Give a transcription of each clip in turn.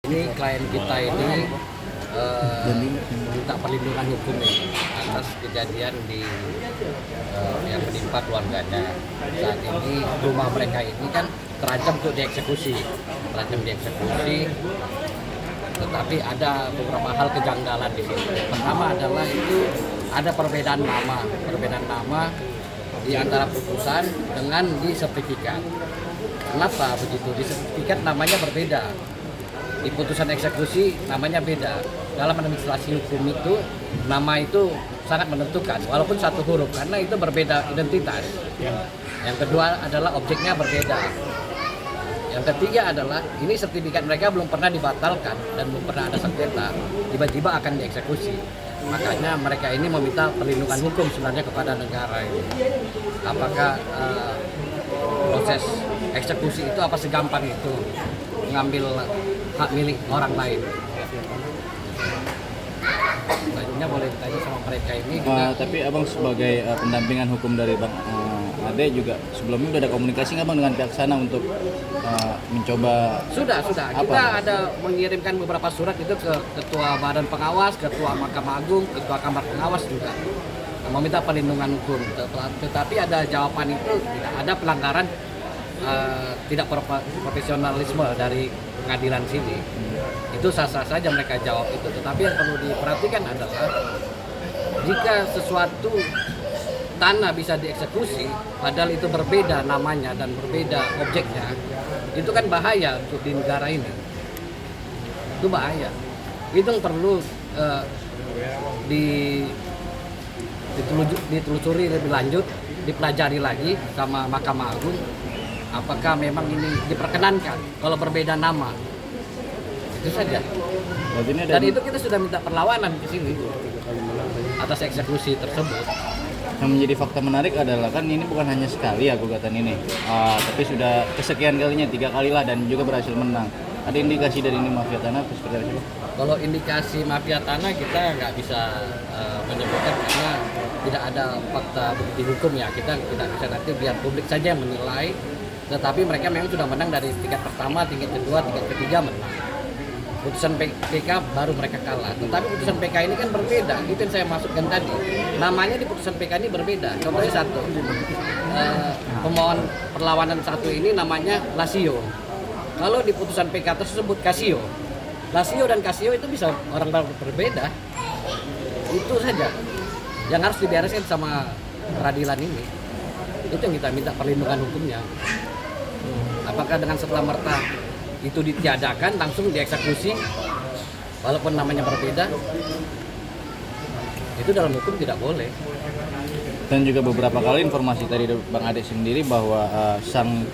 Ini klien kita ini minta perlindungan hukum nih atas kejadian yang menimpa keluarganya. Saat ini rumah mereka ini kan terancam untuk dieksekusi, tetapi ada beberapa hal kejanggalan di sini. Pertama adalah itu ada perbedaan nama di antara putusan dengan di sertifikat. Kenapa begitu? Di sertifikat namanya berbeda, di putusan eksekusi namanya beda. Dalam administrasi hukum itu nama itu sangat menentukan, walaupun satu huruf, karena itu berbeda identitas. Yang kedua adalah objeknya berbeda. Yang ketiga adalah ini sertifikat mereka belum pernah dibatalkan dan belum pernah ada sengketa, tiba-tiba akan dieksekusi. Makanya mereka ini meminta perlindungan hukum sebenarnya kepada negara ini. Apakah proses eksekusi itu apa segampang itu mengambil hak milik orang lain? Selanjutnya boleh ditanya sama mereka ini. Tapi abang sebagai pendampingan hukum dari Bang Ade juga sebelumnya udah ada komunikasi nggak bang dengan pihak sana untuk mencoba? Sudah. Kita ada mengirimkan beberapa surat itu ke Ketua Badan Pengawas, Ketua Mahkamah Agung, Ketua Kamar Pengawas juga meminta perlindungan hukum. Tetapi ada jawaban itu tidak ada pelanggaran tidak profesionalisme dari pengadilan sini. Itu sah-sah saja mereka jawab itu. Tetapi yang perlu diperhatikan adalah jika sesuatu tanah bisa dieksekusi, padahal itu berbeda namanya dan berbeda objeknya, itu kan bahaya untuk di negara ini. Itu bahaya. Itu yang perlu ditelusuri lebih lanjut, dipelajari lagi sama Mahkamah Agung. Apakah memang ini diperkenankan kalau berbeda nama? Itu saja. Dan itu kita sudah minta perlawanan ke sini atas eksekusi tersebut. Yang menjadi fakta menarik adalah kan ini bukan hanya sekali ya gugatan ini, tapi sudah kesekian kalinya, 3 kali lah, dan juga berhasil menang. Ada indikasi dari ini mafia tanah atau seperti apa? Kalau indikasi mafia tanah kita nggak bisa menyebutkan karena tidak ada fakta bukti hukum ya. Kita tidak bisa, nanti biar publik saja yang menilai. Tetapi mereka memang sudah menang dari tingkat pertama, tingkat kedua, tingkat ketiga menang. Putusan PK baru mereka kalah. Tetapi putusan PK ini kan berbeda. Itu yang saya maksudkan tadi. Namanya di putusan PK ini berbeda. Contohnya satu, pemohon perlawanan satu ini namanya Lasio. Kalau di putusan PK tersebut Casio. Lasio dan Casio itu bisa orang berbeda. Itu saja yang harus dibereskan sama peradilan ini. Itu yang kita minta perlindungan hukumnya. Apakah dengan serta-merta itu ditiadakan langsung dieksekusi walaupun namanya berbeda? Itu dalam hukum tidak boleh. Dan juga beberapa kali informasi tadi Bang Ade sendiri bahwa sang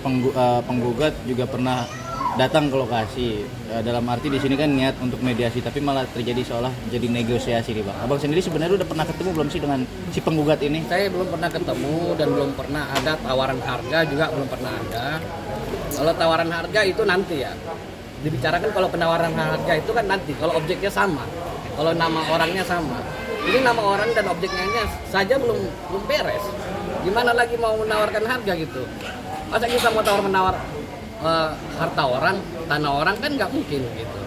penggugat juga pernah datang ke lokasi. Dalam arti di sini kan niat untuk mediasi, tapi malah terjadi seolah jadi negosiasi nih Bang. Abang sendiri sebenarnya udah pernah ketemu belum sih dengan si penggugat ini? Saya belum pernah ketemu dan belum pernah ada tawaran harga, juga belum pernah ada. Kalau tawaran harga itu nanti ya dibicarakan. Kalau penawaran harga itu kan nanti, kalau objeknya sama, kalau nama orangnya sama. Ini nama orang dan objeknya saja belum beres. Gimana lagi mau menawarkan harga gitu? Masa kita mau menawar harta orang, tanah orang, kan nggak mungkin gitu.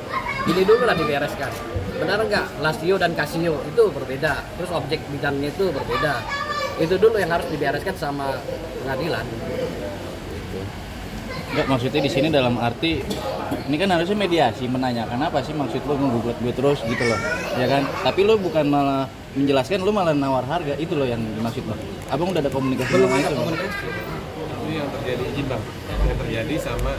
Ini dulu lah dibereskan. Benar nggak? Lasio dan Casio itu berbeda. Terus objek bidangnya itu berbeda. Itu dulu yang harus dibereskan sama pengadilan. Enggak, maksudnya di sini dalam arti ini kan harusnya mediasi, menanyakan apa sih maksud lo menggugat gue terus gitu loh, ya kan? Tapi lo bukan malah menjelaskan, lo malah nawar harga, itu loh yang dimaksud Bang. Abang udah ada komunikasi? Belum ada komunikasi. Itu yang terjadi, izin Bang, yang terjadi sama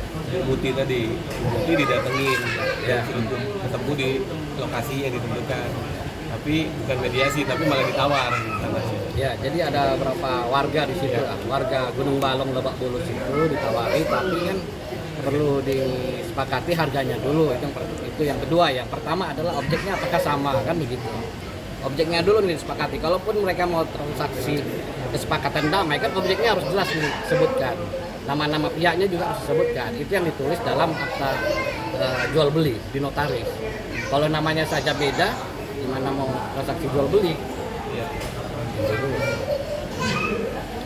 Muti tadi. Muti didatengin ya, untuk ketemu di lokasi yang ditentukan, tapi bukan mediasi, tapi malah ditawar tanahnya. Ya, jadi ada beberapa warga di situ, warga Gunung Balong, Lebak Bulus itu ditawari, tapi kan perlu disepakati harganya dulu. Itu yang kedua. Yang pertama adalah objeknya apakah sama, kan begitu. Objeknya dulu nih disepakati. Kalaupun mereka mau transaksi kesepakatan damai, kan objeknya harus jelas disebutkan. Nama-nama pihaknya juga harus disebutkan. Itu yang ditulis dalam akta jual beli di notaris. Kalau namanya saja beda, gimana mau transaksi jual beli? Iya.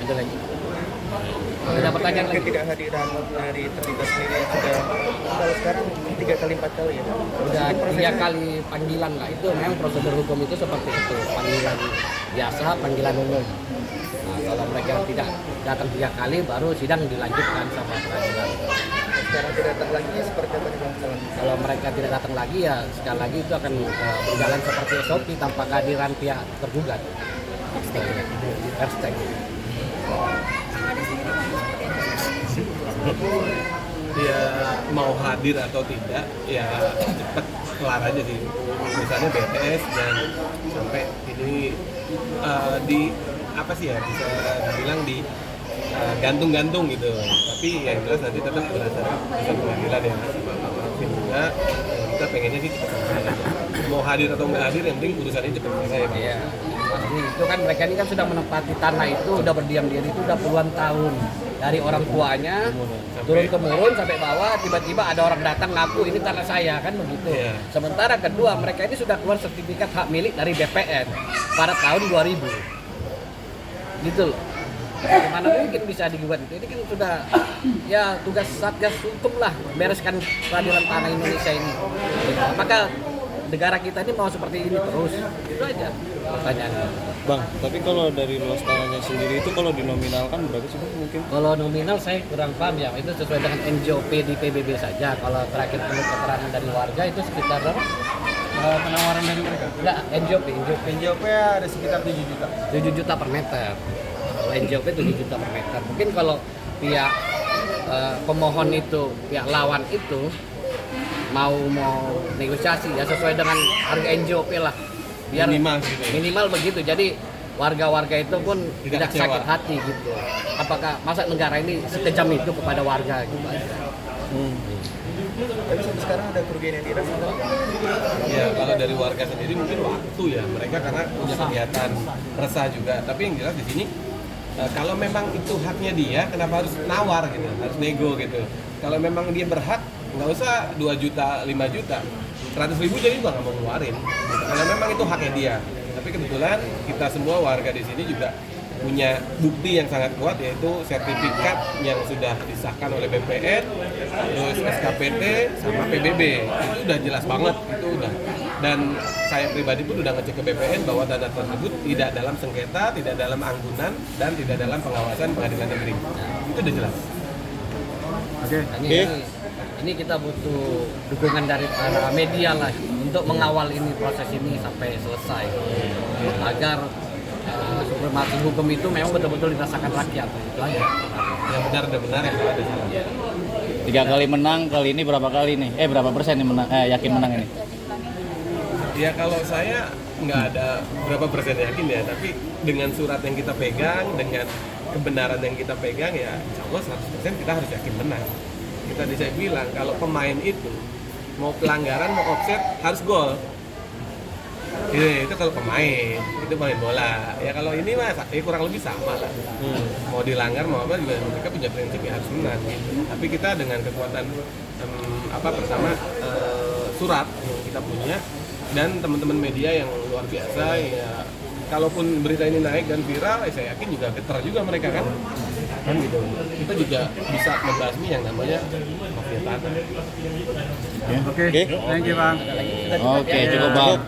Ada lagi. Ada pertanyaan lagi? Ketidakhadiran dari terlibat sendiri yang sudah kalau sekarang 3 kali 4 kali ya. Udah 3 kali panggilan lah, itu memang prosedur hukum itu seperti itu, panggilan biasa, panggilan umum. Nah, kalau mereka tidak datang 3 kali baru sidang dilanjutkan sama pengadilan. Sekarang tidak datang lagi seperti apa nih Bang? Kalau mereka tidak datang lagi ya sekali lagi itu akan berjalan seperti SOP tanpa kehadiran pihak tergugat. Hashtag. Dia mau hadir atau tidak ya cepet kelar aja sih, misalnya BTS dan sampai ini di apa sih ya, bisa dibilang di gantung-gantung gitu, tapi yang jelas nanti tetap berdasarkan putusan pengadilan ya sama Pak Marvin juga. Kita pengennya sih cepat selesai aja. Mau hadir atau nggak hadir yang penting urusannya cepat selesai Pak. Iya. Pasti itu kan mereka ini kan sudah menempati tanah itu, udah berdiam diri itu udah puluhan tahun. Dari orang tuanya turun temurun sampai bawah, tiba-tiba ada orang datang ngaku ini tanah saya, kan begitu. Iya. Sementara kedua mereka ini sudah keluar sertifikat hak milik dari BPN pada tahun 2000. Gitu loh. Gimana mungkin bisa digugat itu? Ini kan sudah ya tugas Satgas hukum lah bereskan peradilan tanah Indonesia ini. Apakah negara kita ini mau seperti ini terus? Itu aja pertanyaannya. Bang, tapi kalau dari luas tanahnya sendiri itu kalau dinominalkan berapa sih Bang mungkin? Kalau nominal saya kurang paham ya, itu sesuai dengan NJOP di PBB saja. Kalau terakhir perlu keterangan dari warga itu sekitar berapa? Penawaran dari mereka. Enggak, NJOP. NJOP ada sekitar 7 juta. 7 juta per meter. Kalau NJOP 7 juta per meter. Mungkin kalau pihak pemohon itu, pihak lawan itu mau negosiasi ya sesuai dengan harga NJOP lah. Biar Minimal gitu ya. minimal begitu. Jadi warga-warga itu pun Tidak tidak kecewa. sakit hati gitu. Apakah masa negara ini sekejam itu kepada warga gitu aja. Tapi sampai sekarang ada kerugian yang dirasakan. Ya kalau dari warga sendiri mungkin waktu ya, mereka karena punya kegiatan resah juga. Tapi yang jelas di sini kalau memang itu haknya dia, kenapa harus nawar gitu, harus nego gitu. Kalau memang dia berhak, nggak usah 2 juta, 5 juta, 100.000 jadi juga nggak mau ngeluarin. Karena memang itu haknya dia. Tapi kebetulan kita semua warga di sini juga punya bukti yang sangat kuat, yaitu sertifikat yang sudah disahkan oleh BPN, terus SKPT sama PBB. Itu udah jelas banget, itu udah. Dan saya pribadi pun udah ngecek ke BPN bahwa dana tersebut tidak dalam sengketa, tidak dalam anggunan, dan tidak dalam pengawasan pengadilan negeri. Itu udah jelas. Ini kita butuh dukungan dari para media lah untuk mengawal ini proses ini sampai selesai agar supremasi hukum itu memang betul-betul dirasakan rakyat. Itu aja. Yang benar dan benar yang ada salah. 3 kali menang, kali ini berapa kali nih? Berapa persen nih menang? Yakin menang ini? Ya kalau saya nggak ada berapa persen yakin ya, tapi dengan surat yang kita pegang, dengan kebenaran yang kita pegang ya insya Allah 100% kita harus yakin menang. Kita bisa bilang kalau pemain itu mau pelanggaran, mau offset harus gol. Itu kalau pemain, itu main bola. Ya kalau ini mah kurang lebih sama lah. Mau dilanggar mau apa juga mereka punya prinsip ya harus menang gitu. Tapi kita dengan kekuatan pertama surat yang kita punya dan teman-teman media yang luar biasa ya, kalaupun berita ini naik dan viral saya yakin juga getar juga mereka kan gitu. Kita juga bisa membasmi yang namanya mafia tanah. Oke, thank you Bang. Oke, cukup Bang.